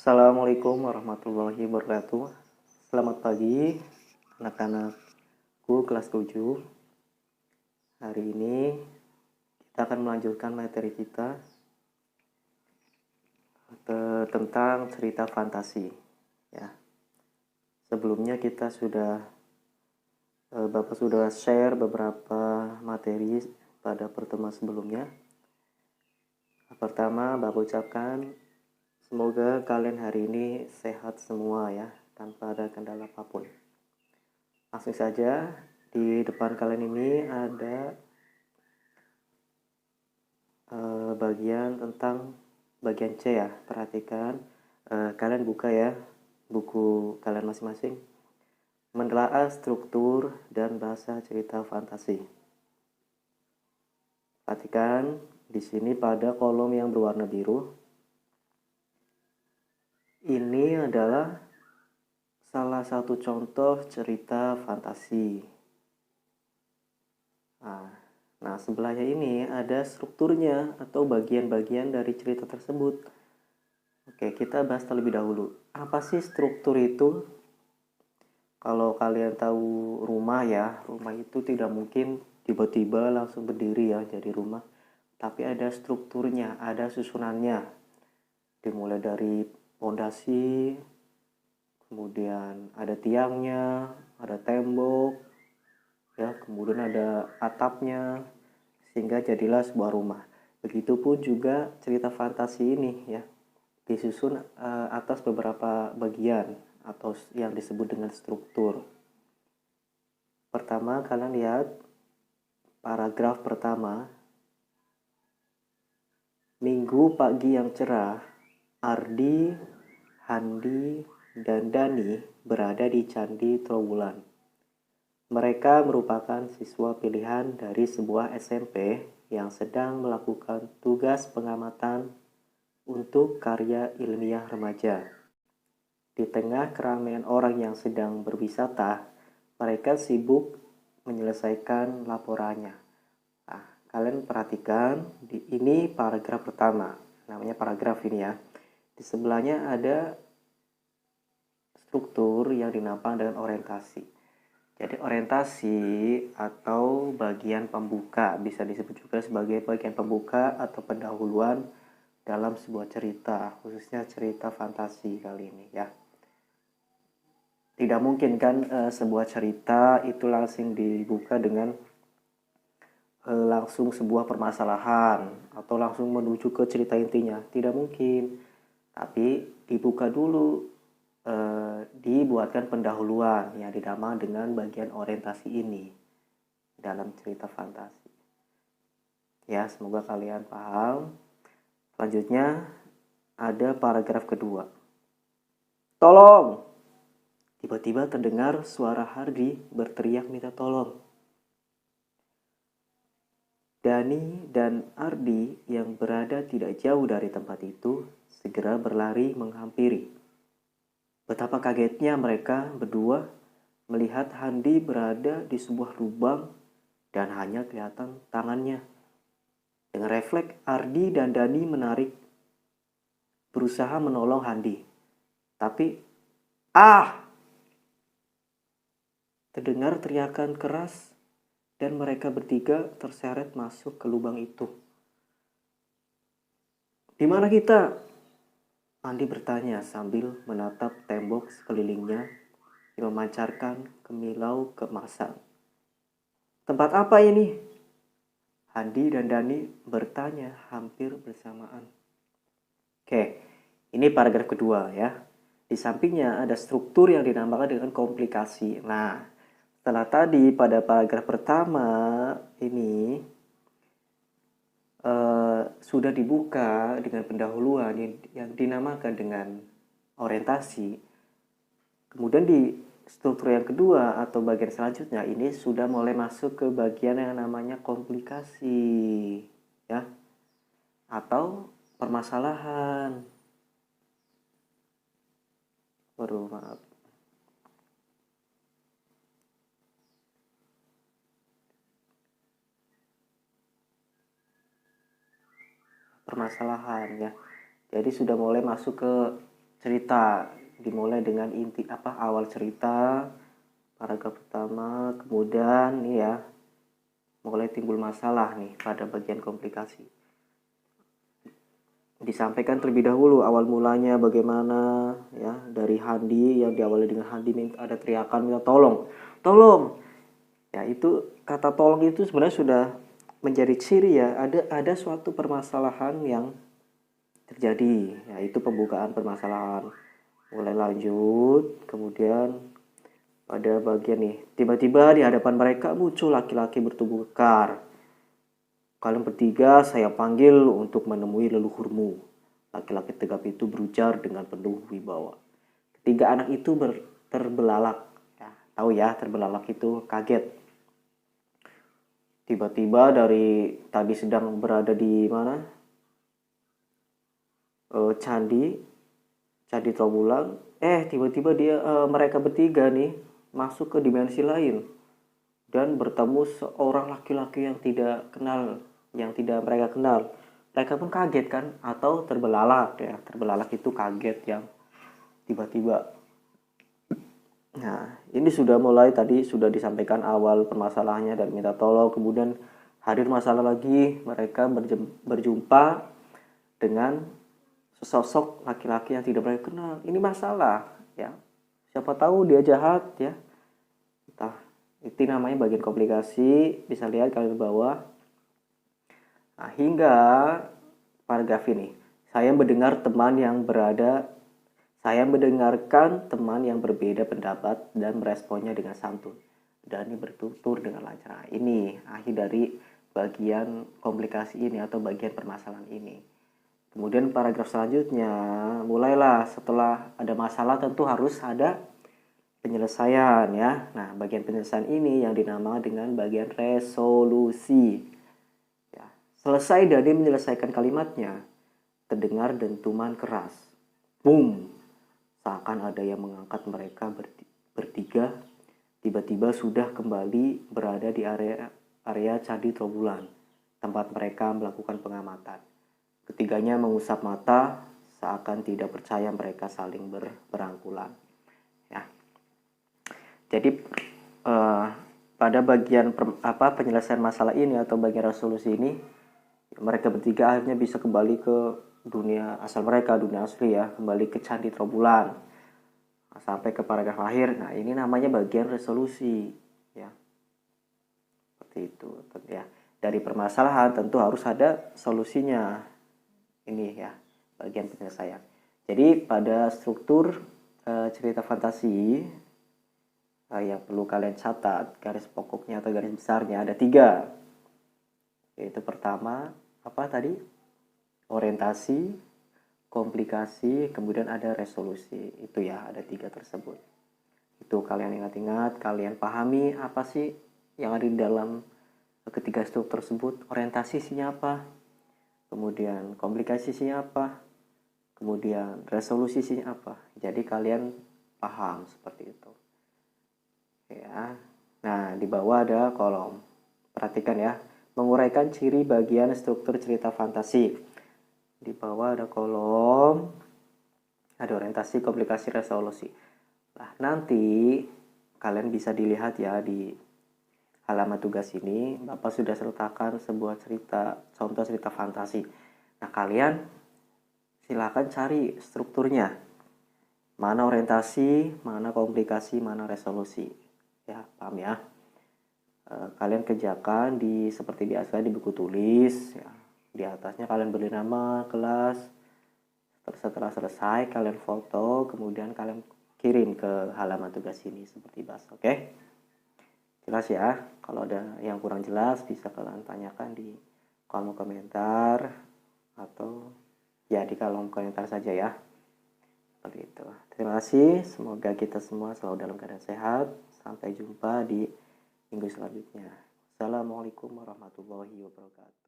Assalamualaikum warahmatullahi wabarakatuh. Selamat pagi anak-anakku kelas 7. Hari ini kita akan melanjutkan materi kita tentang cerita fantasi ya. Sebelumnya Bapak sudah share beberapa materi pada pertemuan sebelumnya. Pertama, Bapak ucapkan semoga kalian hari ini sehat semua ya, tanpa ada kendala apapun. Langsung saja, di depan kalian ini ada bagian C ya. Perhatikan, kalian buka ya buku kalian masing-masing. Menelaah struktur dan bahasa cerita fantasi. Perhatikan di sini pada kolom yang berwarna biru. Ini adalah salah satu contoh cerita fantasi. Nah, sebelahnya ini ada strukturnya atau bagian-bagian dari cerita tersebut. Oke, kita bahas terlebih dahulu. Apa sih struktur itu? Kalau kalian tahu rumah ya, rumah itu tidak mungkin tiba-tiba langsung berdiri ya jadi rumah. Tapi ada strukturnya, ada susunannya. Dimulai dari pondasi, kemudian ada tiangnya, ada tembok, ya, kemudian ada atapnya, sehingga jadilah sebuah rumah. Begitupun juga cerita fantasi ini ya, disusun atas beberapa bagian atau yang disebut dengan struktur. Pertama, kalian lihat paragraf pertama. Minggu pagi yang cerah, Ardi, Handi, dan Dani berada di Candi Trowulan. Mereka merupakan siswa pilihan dari sebuah SMP yang sedang melakukan tugas pengamatan untuk karya ilmiah remaja. Di tengah keramaian orang yang sedang berwisata, mereka sibuk menyelesaikan laporannya. Nah, kalian perhatikan, ini paragraf pertama. Namanya paragraf ini ya. Di sebelahnya ada struktur yang dinamakan dengan orientasi. Jadi orientasi atau bagian pembuka, bisa disebut juga sebagai bagian pembuka atau pendahuluan dalam sebuah cerita, khususnya cerita fantasi kali ini ya. Tidak mungkin kan sebuah cerita itu langsung dibuka dengan langsung sebuah permasalahan atau langsung menuju ke cerita intinya. Tidak mungkin. Tapi dibuka dulu, dibuatkan pendahuluan yang dinamakan dengan bagian orientasi ini dalam cerita fantasi. Ya, semoga kalian paham. Selanjutnya ada paragraf kedua. Tolong! Tiba-tiba terdengar suara Hardy berteriak minta tolong. Dani dan Ardi yang berada tidak jauh dari tempat itu segera berlari menghampiri. Betapa kagetnya mereka berdua melihat Handi berada di sebuah lubang dan hanya kelihatan tangannya. Dengan refleks, Ardi dan Dani berusaha menolong Handi. Tapi, terdengar teriakan keras dan mereka bertiga terseret masuk ke lubang itu. Di mana kita? Andi bertanya sambil menatap tembok sekelilingnya yang memancarkan kemilau keemasan. Tempat apa ini? Andi dan Dani bertanya hampir bersamaan. Oke, ini paragraf kedua ya. Di sampingnya ada struktur yang dinamakan dengan komplikasi. Nah, setelah tadi pada paragraf pertama ini sudah dibuka dengan pendahuluan yang dinamakan dengan orientasi. Kemudian di struktur yang kedua atau bagian selanjutnya ini sudah mulai masuk ke bagian yang namanya komplikasi ya, atau permasalahan. Permasalahan ya. Jadi sudah mulai masuk ke cerita, dimulai dengan inti awal cerita, paragraf pertama, kemudian nih ya, mulai timbul masalah nih pada bagian komplikasi. Disampaikan terlebih dahulu awal mulanya bagaimana ya, dari Handi yang diawali dengan Handi ada teriakan minta tolong, tolong. Ya itu kata tolong itu sebenarnya sudah menjadi ciri ya, ada suatu permasalahan yang terjadi, yaitu pembukaan permasalahan. Mulai lanjut, kemudian pada bagian nih, tiba-tiba di hadapan mereka muncul laki-laki bertubuh kekar. Kalian bertiga saya panggil untuk menemui leluhurmu. Laki-laki tegap itu berujar dengan penuh wibawa. Ketiga anak itu terbelalak. Ya, tahu ya, terbelalak itu kaget. Tiba-tiba dari tadi sedang berada di mana? Candi Trowulan. Tiba-tiba mereka bertiga nih masuk ke dimensi lain dan bertemu seorang laki-laki yang tidak mereka kenal. Mereka pun kaget kan, atau terbelalak ya. Terbelalak itu kaget yang tiba-tiba. Nah, ini sudah mulai tadi sudah disampaikan awal permasalahannya dan minta tolong, kemudian hadir masalah lagi, mereka berjumpa dengan sesosok laki-laki yang tidak mereka kenal. Ini masalah ya. Siapa tahu dia jahat ya. Entah. Itu namanya bagian komplikasi, bisa lihat kalian di bawah. Nah, hingga paragraf ini. Saya mendengarkan teman yang berbeda pendapat dan meresponnya dengan santun. Dan ini bertutur dengan lancar. Nah, ini akhir dari bagian komplikasi ini atau bagian permasalahan ini. Kemudian paragraf selanjutnya, mulailah setelah ada masalah tentu harus ada penyelesaian ya. Nah, bagian penyelesaian ini yang dinamakan dengan bagian resolusi. Ya, selesai Dade menyelesaikan kalimatnya, terdengar dentuman keras. Boom! Seakan ada yang mengangkat mereka bertiga. Tiba-tiba sudah kembali berada di area Candi Trowulan, tempat mereka melakukan pengamatan. Ketiganya mengusap mata, seakan tidak percaya mereka saling berangkulan. Ya. Jadi pada bagian penyelesaian masalah ini atau bagian resolusi ini, mereka bertiga akhirnya bisa kembali ke dunia asal mereka, dunia asli ya, kembali ke Candi Trowulan. Sampai ke paragraf akhir. Nah, ini namanya bagian resolusi ya. Seperti itu ya. Dari permasalahan tentu harus ada solusinya. Ini ya, bagian penyelesaian. Jadi pada struktur cerita fantasi yang perlu kalian catat, garis pokoknya atau garis besarnya ada 3. Yaitu pertama, apa tadi? Orientasi, komplikasi, kemudian ada resolusi. Itu ya, ada 3 tersebut. Itu kalian ingat-ingat, kalian pahami apa sih yang ada di dalam ketiga struktur tersebut. Orientasi isinya apa? Kemudian komplikasi isinya apa? Kemudian resolusi isinya apa? Jadi kalian paham seperti itu. Ya. Nah, di bawah ada kolom. Perhatikan ya, menguraikan ciri bagian struktur cerita fantasi. Di bawah ada kolom, ada orientasi, komplikasi, resolusi. Nah, nanti kalian bisa dilihat ya di halaman tugas ini, Bapak sudah sertakan sebuah cerita, contoh cerita fantasi. Nah, kalian silakan cari strukturnya. Mana orientasi, mana komplikasi, mana resolusi. Ya, paham ya? Kalian kerjakan seperti biasa di buku tulis ya. Di atasnya kalian beri nama kelas. Setelah selesai kalian foto, kemudian kalian kirim ke halaman tugas ini seperti biasa. Oke? Jelas ya? Kalau ada yang kurang jelas bisa kalian tanyakan di kolom komentar atau ya di kolom komentar saja ya. Seperti itu. Terima kasih. Semoga kita semua selalu dalam keadaan sehat. Sampai jumpa di minggu selanjutnya. Assalamualaikum warahmatullahi wabarakatuh.